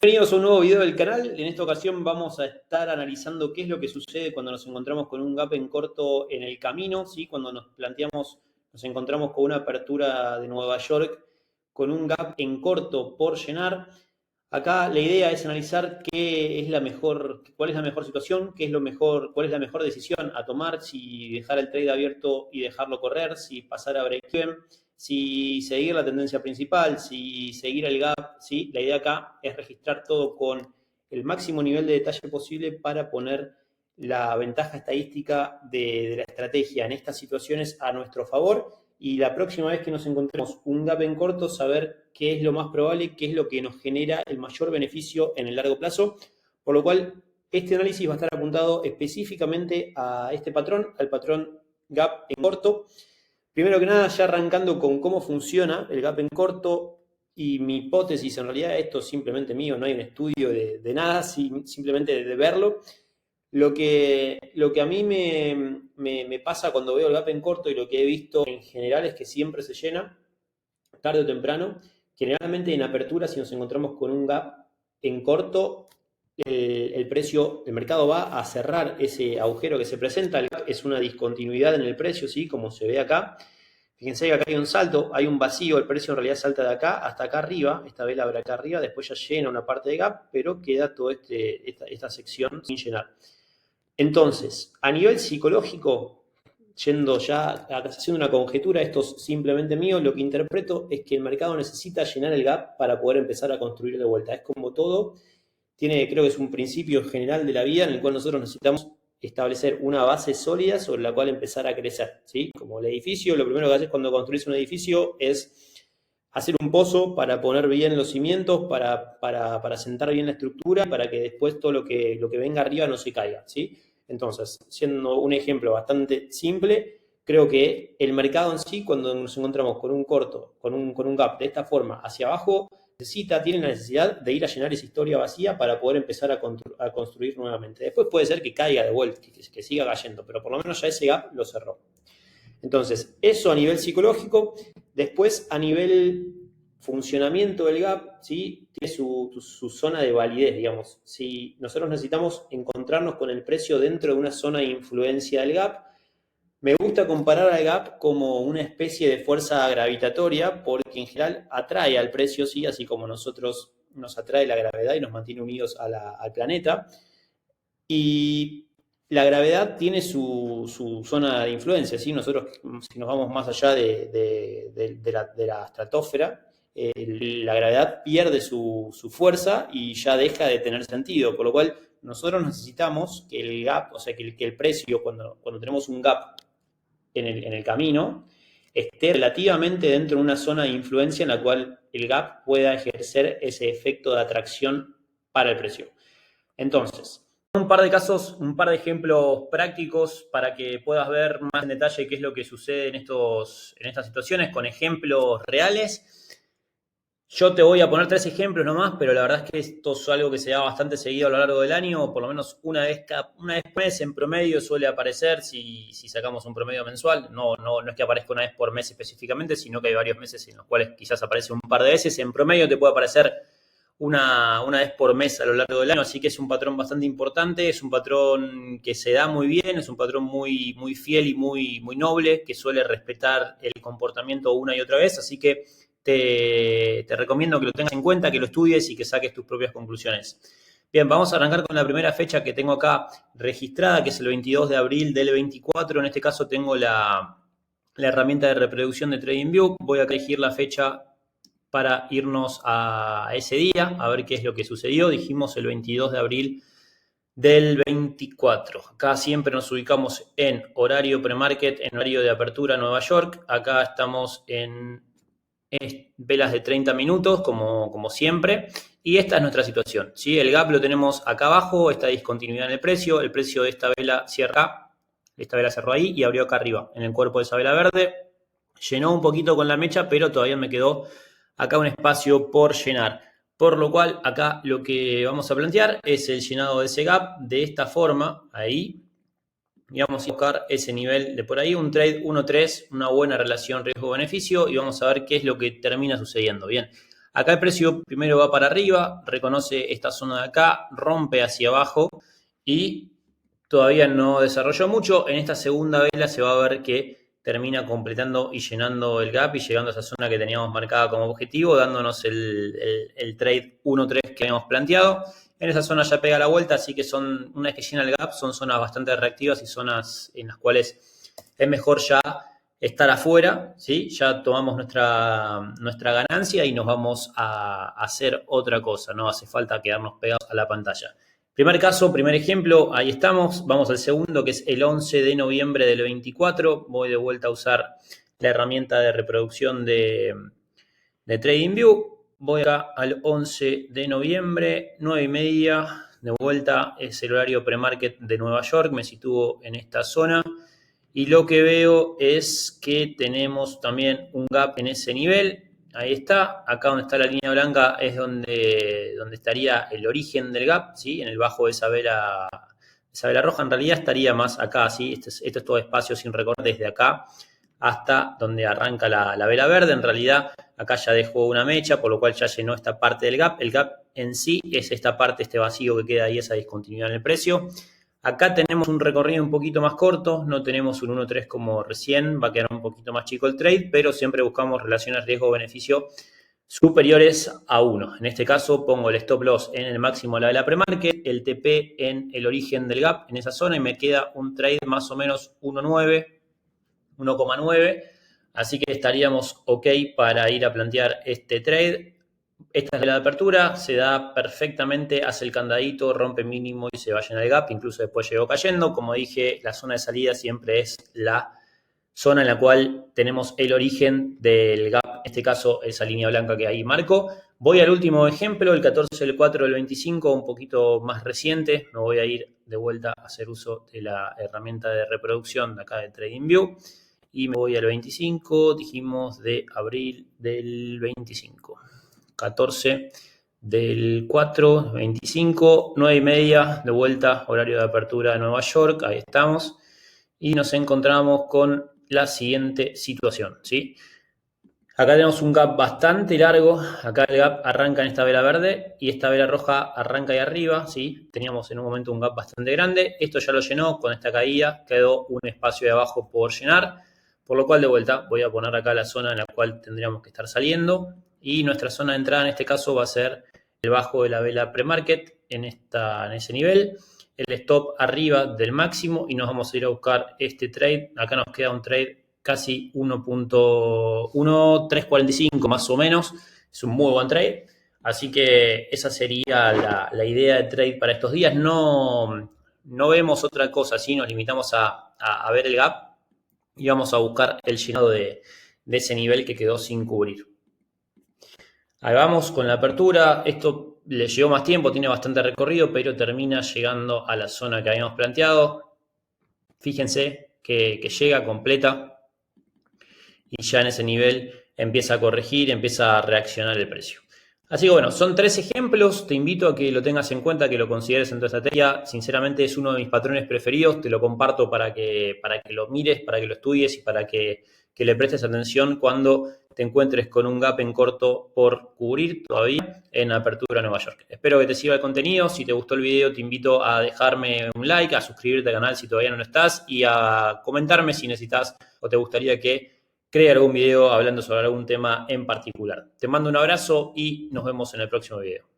Bienvenidos a un nuevo video del canal. En esta ocasión vamos a estar analizando qué es lo que sucede cuando nos encontramos con un gap en corto en el camino, ¿sí? Cuando nos encontramos con una apertura de Nueva York con un gap en corto por llenar. Acá la idea es analizar cuál es la mejor situación, cuál es la mejor decisión a tomar, si dejar el trade abierto y dejarlo correr, si pasar a break-even, si seguir la tendencia principal, si seguir el gap, ¿sí? La idea acá es registrar todo con el máximo nivel de detalle posible para poner la ventaja estadística de la estrategia en estas situaciones a nuestro favor, y la próxima vez que nos encontremos un gap en corto, saber qué es lo más probable, qué es lo que nos genera el mayor beneficio en el largo plazo, por lo cual este análisis va a estar apuntado específicamente a este patrón, al patrón gap en corto. Primero que nada, ya arrancando con cómo funciona el gap en corto y mi hipótesis, en realidad esto es simplemente mío, no hay un estudio de nada, simplemente de verlo. Lo que a mí me pasa cuando veo el gap en corto y lo que he visto en general es que siempre se llena, tarde o temprano. Generalmente en apertura, si nos encontramos con un gap en corto, el mercado va a cerrar ese agujero que se presenta. El gap es una discontinuidad en el precio, ¿sí? Como se ve acá. Fíjense que acá hay un salto, hay un vacío, el precio en realidad salta de acá hasta acá arriba, esta vela abre acá arriba, después ya llena una parte de gap, pero queda toda esta sección sin llenar. Entonces, a nivel psicológico, haciendo una conjetura, esto es simplemente mío, lo que interpreto es que el mercado necesita llenar el gap para poder empezar a construir de vuelta. Es como todo, creo que es un principio general de la vida en el cual nosotros necesitamos establecer una base sólida sobre la cual empezar a crecer, ¿sí? Como el edificio, lo primero que haces cuando construís un edificio es hacer un pozo para poner bien los cimientos, para sentar bien la estructura, para que después todo lo que venga arriba no se caiga, ¿sí? Entonces, siendo un ejemplo bastante simple, creo que el mercado en sí, cuando nos encontramos con un corto, con un gap de esta forma hacia abajo, tiene la necesidad de ir a llenar esa historia vacía para poder empezar a construir nuevamente. Después puede ser que caiga de vuelta, que siga cayendo, pero por lo menos ya ese gap lo cerró. Entonces, eso a nivel psicológico. Después, a nivel funcionamiento del gap, ¿sí? Tiene su zona de validez, digamos. Si nosotros necesitamos encontrarnos con el precio dentro de una zona de influencia del gap, me gusta comparar al gap como una especie de fuerza gravitatoria, porque en general atrae al precio, ¿sí? Así como nosotros nos atrae la gravedad y nos mantiene unidos al planeta. Y la gravedad tiene su zona de influencia, ¿sí? Nosotros, si nos vamos más allá de la estratosfera, la gravedad pierde su fuerza y ya deja de tener sentido, por lo cual nosotros necesitamos que el gap, o sea, que el precio, cuando tenemos un gap en el camino, esté relativamente dentro de una zona de influencia en la cual el gap pueda ejercer ese efecto de atracción para el precio. Entonces, un par de ejemplos prácticos para que puedas ver más en detalle qué es lo que sucede en estas situaciones con ejemplos reales. Yo te voy a poner 3 ejemplos nomás, pero la verdad es que esto es algo que se da bastante seguido a lo largo del año, por lo menos una vez por mes en promedio suele aparecer, si sacamos un promedio mensual. No es que aparezca una vez por mes específicamente, sino que hay varios meses en los cuales quizás aparece un par de veces. En promedio te puede aparecer una vez por mes a lo largo del año, así que es un patrón bastante importante, es un patrón que se da muy bien, es un patrón muy, muy fiel y muy, muy noble, que suele respetar el comportamiento una y otra vez, así que te recomiendo que lo tengas en cuenta, que lo estudies y que saques tus propias conclusiones. Bien, vamos a arrancar con la primera fecha que tengo acá registrada, que es el 22 de abril del 24. En este caso tengo la herramienta de reproducción de TradingView. Voy a elegir la fecha para irnos a ese día, a ver qué es lo que sucedió. Dijimos el 22 de abril del 24. Acá siempre nos ubicamos en horario premarket, en horario de apertura Nueva York. Acá estamos en velas de 30 minutos, como siempre. Y esta es nuestra situación, ¿sí? El gap lo tenemos acá abajo, esta discontinuidad en el precio de esta vela cierra. Esta vela cerró ahí y abrió acá arriba, en el cuerpo de esa vela verde. Llenó un poquito con la mecha, pero todavía me quedó acá un espacio por llenar. Por lo cual, acá lo que vamos a plantear es el llenado de ese gap de esta forma, ahí. Y vamos a buscar ese nivel de por ahí, un trade 1-3, una buena relación riesgo-beneficio, y vamos a ver qué es lo que termina sucediendo. Bien, Acá el precio primero va para arriba, reconoce esta zona de acá, rompe hacia abajo y todavía no desarrolló mucho. En esta segunda vela se va a ver que termina completando y llenando el gap y llegando a esa zona que teníamos marcada como objetivo, dándonos el trade 1-3 que habíamos planteado. En esa zona ya pega la vuelta, así que una vez que llena el gap, son zonas bastante reactivas y zonas en las cuales es mejor ya estar afuera, ¿sí? Ya tomamos nuestra ganancia y nos vamos a hacer otra cosa, no hace falta quedarnos pegados a la pantalla. Primer caso, primer ejemplo, ahí estamos. Vamos al segundo, que es el 11 de noviembre del 24. Voy de vuelta a usar la herramienta de reproducción de TradingView. Voy acá al 11 de noviembre, 9:30. De vuelta es el horario pre-market de Nueva York. Me sitúo en esta zona. Y lo que veo es que tenemos también un gap en ese nivel. Ahí está, acá donde está la línea blanca es donde estaría el origen del gap, ¿sí? En el bajo de esa vela roja, en realidad estaría más acá, ¿sí? Esto es todo espacio sin recorte desde acá hasta donde arranca la vela verde. En realidad acá ya dejó una mecha, por lo cual ya llenó esta parte del gap. El gap en sí es esta parte, este vacío que queda ahí, esa discontinuidad en el precio. Acá tenemos un recorrido un poquito más corto, no tenemos un 1-3 como recién, va a quedar un poquito más chico el trade, pero siempre buscamos relaciones riesgo-beneficio superiores a 1. En este caso pongo el stop loss en el máximo de la vela premarket, el TP en el origen del gap, en esa zona, y me queda un trade más o menos 1.9, 1,9, así que estaríamos ok para ir a plantear este trade. Esta es la apertura, se da perfectamente, hace el candadito, rompe mínimo y se va a llenar el gap, incluso después llegó cayendo. Como dije, la zona de salida siempre es la zona en la cual tenemos el origen del gap, en este caso esa línea blanca que ahí marco. Voy al último ejemplo, el 14 del 4 del 25, un poquito más reciente. Me voy a ir de vuelta a hacer uso de la herramienta de reproducción de acá de TradingView. Y me voy al 25, dijimos de abril del 25. 14 del 4, 25, 9:30, de vuelta, horario de apertura de Nueva York, ahí estamos. Y nos encontramos con la siguiente situación, ¿sí? Acá tenemos un gap bastante largo, acá el gap arranca en esta vela verde y esta vela roja arranca ahí arriba, ¿sí? Teníamos en un momento un gap bastante grande, esto ya lo llenó con esta caída, quedó un espacio de abajo por llenar, por lo cual de vuelta voy a poner acá la zona en la cual tendríamos que estar saliendo y nuestra zona de entrada en este caso va a ser el bajo de la vela pre-market en ese nivel, el stop arriba del máximo y nos vamos a ir a buscar este trade. Acá nos queda un trade casi 1.1345 más o menos, es un muy buen trade, así que esa sería la idea de trade para estos días. No vemos otra cosa, ¿sí? Nos limitamos a ver el gap y vamos a buscar el llenado de ese nivel que quedó sin cubrir. Ahí vamos con la apertura, esto le llevó más tiempo, tiene bastante recorrido, pero termina llegando a la zona que habíamos planteado. Fíjense que llega completa y ya en ese nivel empieza a corregir, empieza a reaccionar el precio. Así que bueno, son 3 ejemplos, te invito a que lo tengas en cuenta, que lo consideres en tu estrategia. Sinceramente es uno de mis patrones preferidos, te lo comparto para que lo mires, para que lo estudies y para que le prestes atención cuando te encuentres con un gap en corto por cubrir todavía en Apertura Nueva York. Espero que te sirva el contenido. Si te gustó el video, te invito a dejarme un like, a suscribirte al canal si todavía no lo estás y a comentarme si necesitas o te gustaría que cree algún video hablando sobre algún tema en particular. Te mando un abrazo y nos vemos en el próximo video.